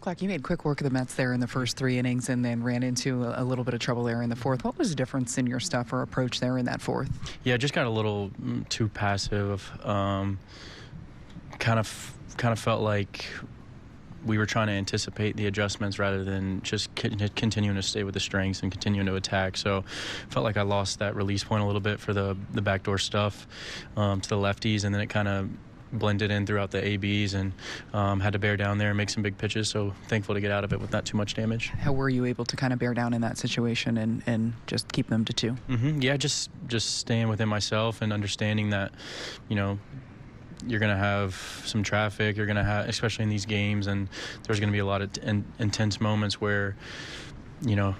Clarke, you made quick work of the Mets there in the first 3 innings and then ran into a little bit of trouble there in the fourth. What was the difference in your stuff or approach there in that fourth? Yeah, just got a little too passive. Kind of felt like we were trying to anticipate the adjustments rather than just continuing to stay with the strengths and continuing to attack. So felt like I lost that release point a little bit for the backdoor stuff to the lefties, and then it kind of blended in throughout the ABs and had to bear down there and make some big pitches. So thankful to get out of it with not too much damage. How were you able to kind of bear down in that situation and just keep them to 2? Yeah, just staying within myself and understanding that, you're going to have some traffic. You're going to have, especially in these games, and there's going to be a lot of intense moments where,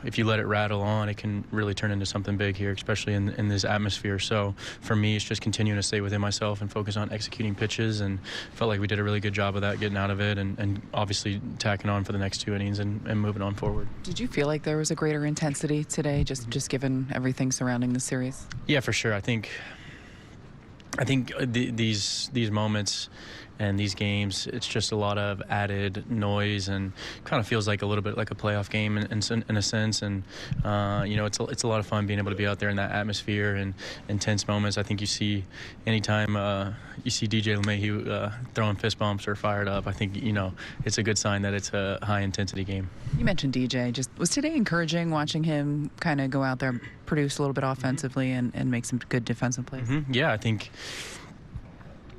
if you let it rattle on, it can really turn into something big here, especially in this atmosphere. So for me, it's just continuing to stay within myself and focus on executing pitches, and felt like we did a really good job of that, getting out of it, and obviously tacking on for the next 2 innings and moving on forward. Did you feel like there was a greater intensity today, just given everything surrounding the series? Yeah, for sure. I think these moments and these games, it's just a lot of added noise, and kind of feels like a little bit like a playoff game in a sense. And it's a lot of fun being able to be out there in that atmosphere and intense moments. I think you see anytime you see DJ LeMahieu throwing fist bumps or fired up, I think it's a good sign that it's a high intensity game. You mentioned DJ. Just was today encouraging watching him kind of go out there, produce a little bit offensively, and make some good defensive plays? Yeah, I think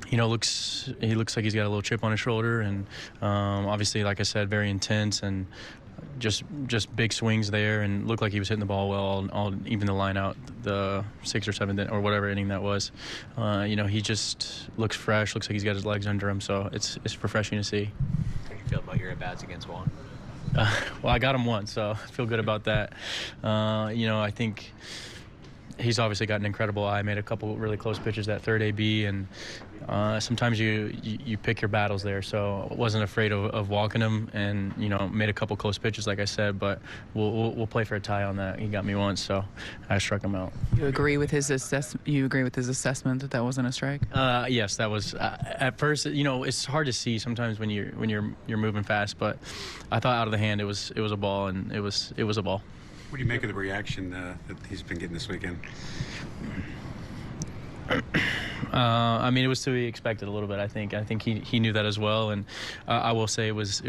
he looks like he's got a little chip on his shoulder, and obviously, like I said, very intense and just big swings there, and looked like he was hitting the ball well, all even the line out the 6th or 7th or whatever inning that was. He just looks fresh, looks like he's got his legs under him, so it's refreshing to see. How do you feel about your at-bats against Juan? Well, I got him once, so I feel good about that. I think he's obviously got an incredible eye. Made a couple really close pitches that third AB, and sometimes you pick your battles there. So I wasn't afraid of walking him, and made a couple close pitches, like I said. But we'll play for a tie on that. He got me once, so I struck him out. You agree with his assessment that wasn't a strike? Yes, that was at first. It's hard to see sometimes when you're moving fast, but I thought out of the hand it was a ball, and it was a ball. What do you make of the reaction that he's been getting this weekend? It was to be expected a little bit. I think he knew that as well, and I will say it was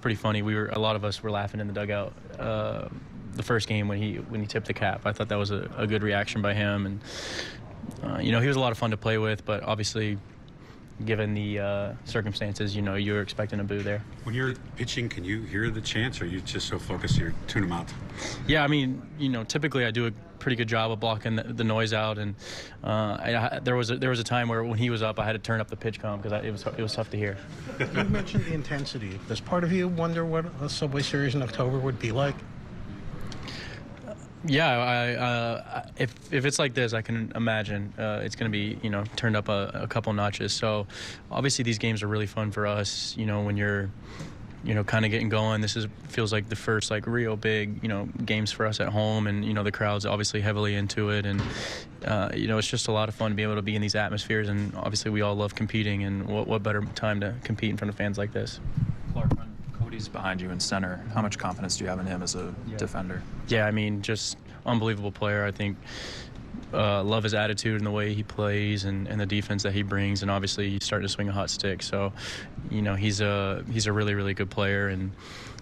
pretty funny. A lot of us were laughing in the dugout the first game when he tipped the cap. I thought that was a good reaction by him, and he was a lot of fun to play with, but obviously, given the circumstances, you're expecting a boo there. When you're pitching, can you hear the chants, or are you just so focused you tune them out? Yeah, typically I do a pretty good job of blocking the noise out, and there was a time where when he was up, I had to turn up the pitch count because it was tough to hear. You mentioned the intensity. Does part of you wonder what a Subway Series in October would be like? Yeah, if it's like this, I can imagine it's going to be turned up a couple notches. So obviously these games are really fun for us. When you're kind of getting going, feels like the first real big games for us at home, and the crowd's obviously heavily into it, and it's just a lot of fun to be able to be in these atmospheres, and obviously we all love competing, and what better time to compete in front of fans like this. Clarke, Cody's behind you in center. How much confidence do you have in him as a defender? Yeah, just unbelievable player. I think love his attitude and the way he plays, and the defense that he brings, and obviously he's starting to swing a hot stick. So, he's a really, really good player, and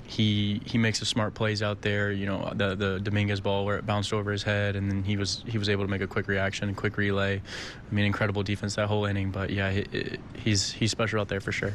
he makes the smart plays out there. The Dominguez ball where it bounced over his head, and then he was able to make a quick reaction, quick relay. Incredible defense that whole inning. But yeah, he's special out there for sure.